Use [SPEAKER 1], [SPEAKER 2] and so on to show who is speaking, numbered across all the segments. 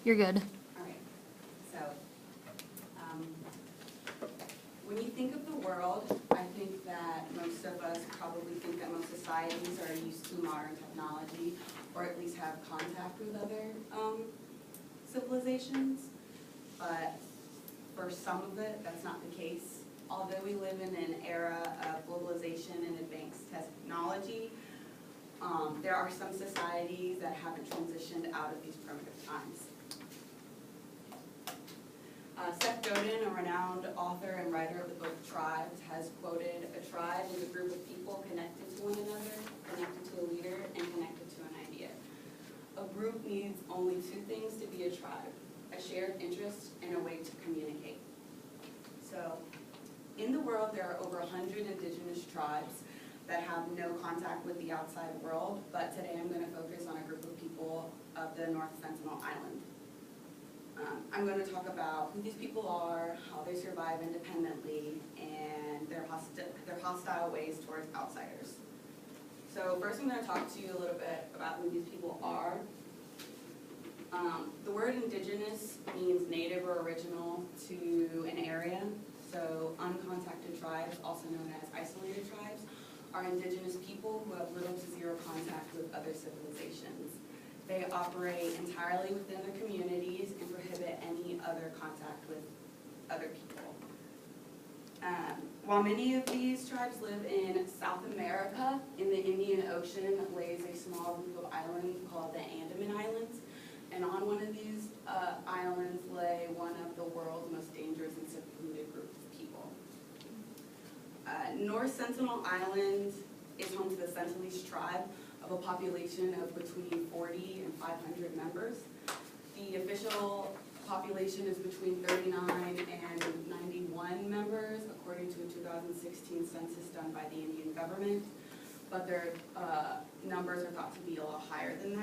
[SPEAKER 1] You're good.
[SPEAKER 2] All right. So, when you think of the world, I think that most of us probably think that most societies are used to modern technology, or at least have contact with other civilizations. But for some of it, that's not the case. Although we live in an era of globalization and advanced technology, there are some societies that haven't transitioned out of these primitive times. Seth Godin, a renowned author and writer of the book Tribes, has quoted, "A tribe is a group of people connected to one another, connected to a leader, and connected to an idea. A group needs only two things to be a tribe: a shared interest and a way to communicate." So, in the world, there are over 100 indigenous tribes that have no contact with the outside world, but today I'm going to focus on a group of people of the North Sentinel Island. I'm going to talk about who these people are, how they survive independently, and their hostile ways towards outsiders. So first I'm going to talk to you a little bit about who these people are. The word indigenous means native or original to an area. So uncontacted tribes, also known as isolated tribes, are indigenous people who have little to zero contact with other civilizations. They operate entirely within their communities and prohibit any other contact with other people. While many of these tribes live in South America, in the Indian Ocean lays a small group of islands called the Andaman Islands. And on one of these islands lay one of the world's most dangerous and secluded groups of people. North Sentinel Island is home to the Sentinelese tribe, of a population of between 40 and 500 members. The official population is between 39 and 91 members, according to a 2016 census done by the Indian government, but their numbers are thought to be a lot higher than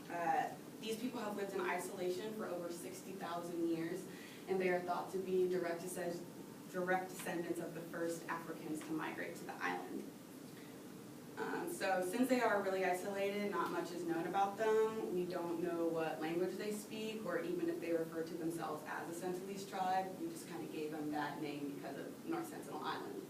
[SPEAKER 2] that. These people have lived in isolation for over 60,000 years, and they are thought to be direct descendants of the first Africans to migrate to the island. So since they are really isolated, not much is known about them. We don't know what language they speak, or even if they refer to themselves as a Sentinelese tribe. We just kind of gave them that name because of North Sentinel Island.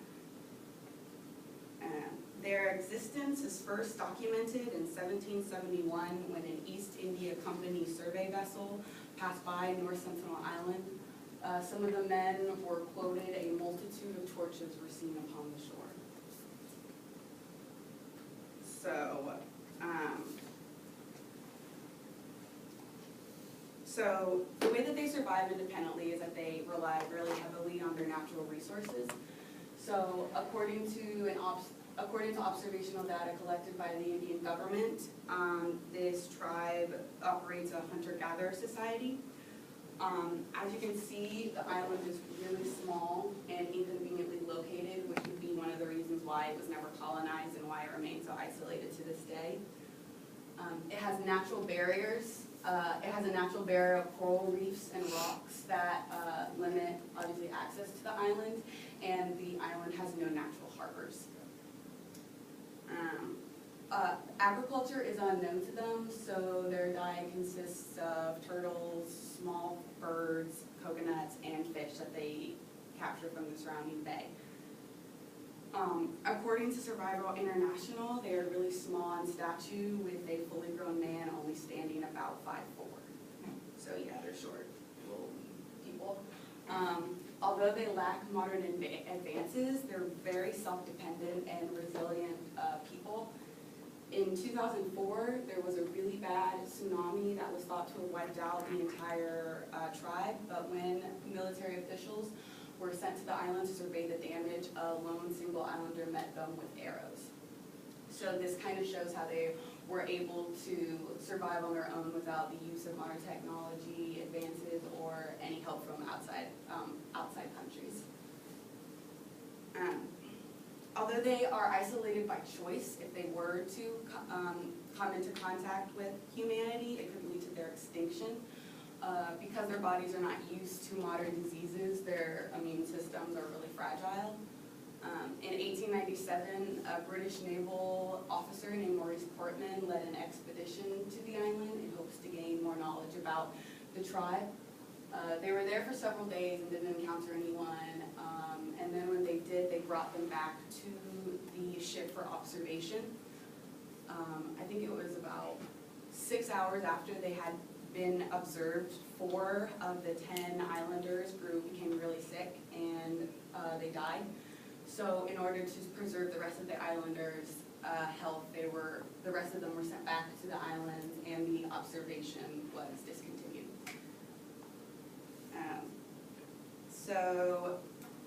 [SPEAKER 2] Their existence is first documented in 1771 when an East India Company survey vessel passed by North Sentinel Island. Some of the men were quoted, "A multitude of torches were seen upon the shore." So the way that they survive independently is that they rely really heavily on their natural resources. So according to observational data collected by the Indian government, this tribe operates a hunter-gatherer society. As you can see, the island is really small and inconveniently located, which would be one of the reasons why it was never colonized and why it remains so isolated to this day. It has natural barriers. It has a natural barrier of coral reefs and rocks that limit, obviously, access to the island, and the island has no natural harbors. Agriculture is unknown to them, so their diet consists of turtles, small birds, coconuts, and fish that they capture from the surrounding bay. According to Survival International, they are really small in stature, with a fully grown man only standing about 5'4". So yeah, they're short little people. Although they lack modern advances, they're very self-dependent and resilient people. In 2004, there was a really bad tsunami that was thought to have wiped out the entire tribe, but when military officials were sent to the island to survey the damage, a lone single islander met them with arrows. So this kind of shows how they were able to survive on their own without the use of modern technology advances or any help from outside countries. Although they are isolated by choice, if they were to come into contact with humanity, it could lead to their extinction. Because their bodies are not used to modern diseases, their immune systems are really fragile. In 1897, a British naval officer named Maurice Portman led an expedition to the island in hopes to gain more knowledge about the tribe. They were there for several days and didn't encounter anyone, and then when they did, they brought them back to the ship for observation. I think it was about 6 hours after they had been observed, 4 of the 10 islanders became really sick and they died. So in order to preserve the rest of the islanders' health, the rest of them were sent back to the islands and the observation was discontinued. So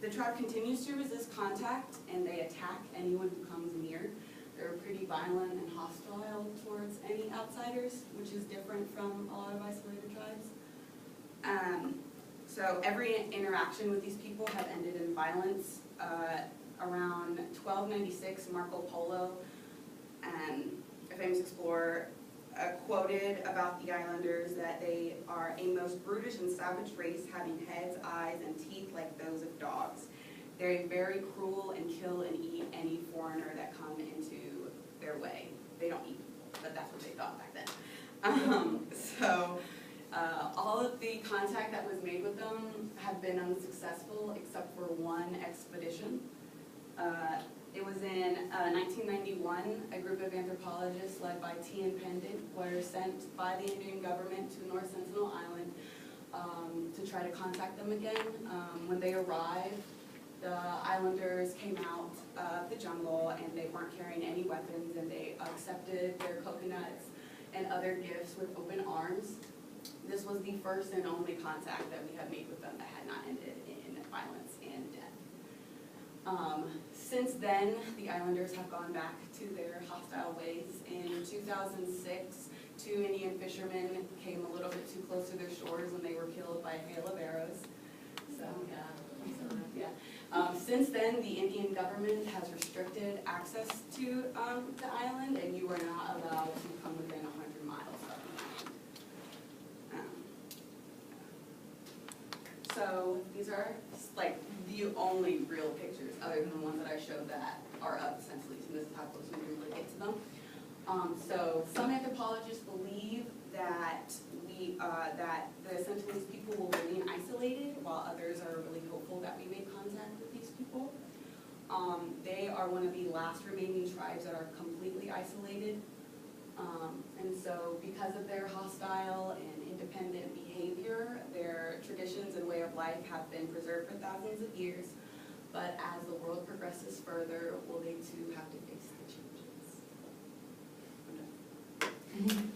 [SPEAKER 2] the tribe continues to resist contact and they attack anyone who comes near. They're pretty violent and hostile towards any outsiders, which is different from a lot of isolated tribes. So every interaction with these people have ended in violence. Around 1296, Marco Polo, a famous explorer, quoted about the islanders that they are a most brutish and savage race, having heads, eyes, and teeth like those of dogs. They're very cruel and kill and eat any foreigner that come into their way. They don't eat people, but that's what they thought back then. All of the contact that was made with them have been unsuccessful except for one expedition. It was in 1991, a group of anthropologists led by T.N. Pendant were sent by the Indian government to North Sentinel Island to try to contact them again. When they arrived, the islanders came out of the jungle and they weren't carrying any weapons and they accepted their coconuts and other gifts with open arms. This was the first and only contact that we had made with them that had not ended in violence and death. Since then, the islanders have gone back to their hostile ways. In 2006, 2 Indian fishermen came a little bit too close to their shores and they were killed by a hail of arrows. So, since then, the Indian government has restricted access to the island, and you are not allowed to come within 100 miles of the island. So these are like the only real pictures, other than the ones that I showed that are of the Sentinelese, and this is how close we can really get to them. So some anthropologists believe that that the Sentinelese people will remain isolated, while others are really hopeful that we make contact with these people. They are one of the last remaining tribes that are completely isolated. And so because of their hostile and independent behavior, their traditions and way of life have been preserved for thousands of years. But as the world progresses further, will they too have to face the changes?